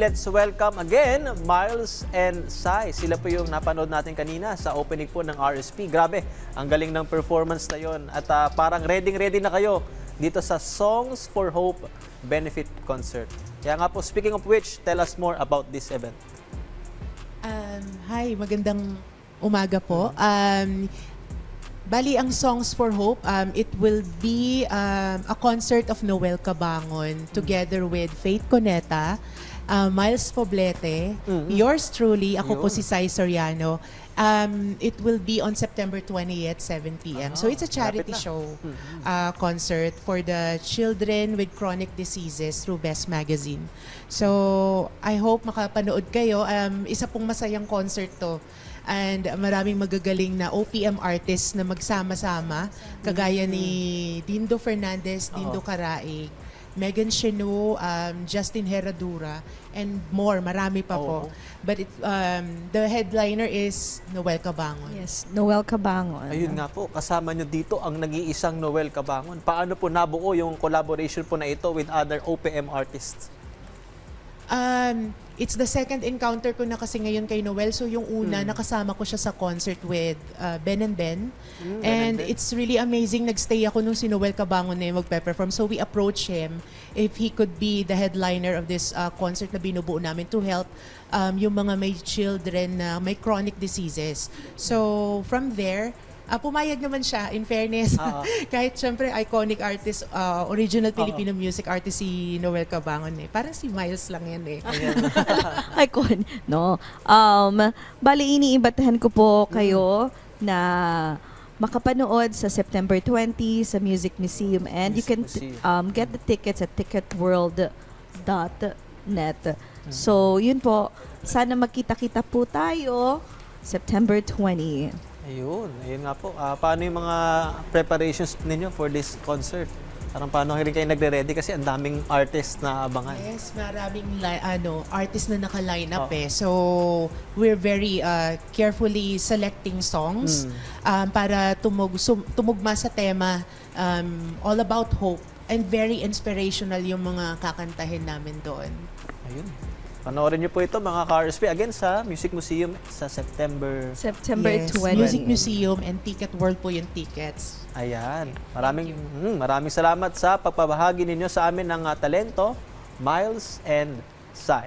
let's welcome again Miles and Sai. Sila po yung napanood natin kanina sa opening po ng RSP. Grabe, ang galing ng performance na yon. At parang ready na kayo dito sa Songs for Hope Benefit Concert. Kaya nga po, speaking of which, tell us more about this event. Hi, magandang umaga po. Bali, ang Songs for Hope, it will be a concert of Noel Cabangon together with Faith Coneta, Miles Poblete, yours truly, ako po si Sai Soriano. It will be on September 20th, 7 p.m. So it's a charity show concert for the children with chronic diseases through Best Magazine. So I hope makapanood kayo. Isa pong masayang concert to. And maraming magagaling na OPM artists na magsama-sama, kagaya ni Dindo Fernandez, Dindo Caraig, Megan Chenu, Justin Herradura, and more. Marami pa po. But the headliner is Noel Cabangon. Yes, Noel Cabangon. Ayun nga po, kasama nyo dito ang nag-iisang Noel Cabangon. Paano po nabuo yung collaboration po na ito with other OPM artists? It's the second encounter ko na kasi ngayon kay Noel. So yung una, nakasama ko siya sa concert with Ben and Ben. And it's really amazing. Nagstay ako nung si Noel Cabangon na magpe-perform. So we approached him if he could be the headliner of this concert na binubuo namin to help yung mga may children na may chronic diseases. So from there, pumayag naman siya, in fairness. Kahit syempre, iconic artist, original Filipino music artist si Noel Cabangon eh. Parang si Miles lang yan eh. Icon. No. Bali, iniimbatahan ko po kayo na makapanood sa September 20 sa Music Museum, and you can get the tickets at ticketworld.net. So, yun po. Sana magkita-kita po tayo September 20. Ayun nga po. Paano yung mga preparations ninyo for this concert? Parang paano rin kayo nagre-ready kasi ang daming artists na abangan. Yes, maraming artists na naka-line up eh. So, we're very carefully selecting songs para tumugma sa tema, all about hope, and very inspirational yung mga kakantahin namin doon. Ayun. Panoorin niyo po ito mga ka-RSP again sa Music Museum sa September 20. Music Museum and Ticket World po yung tickets. Ayan. Maraming salamat sa pagpabahagi ninyo sa amin ng talento, Miles and Sai.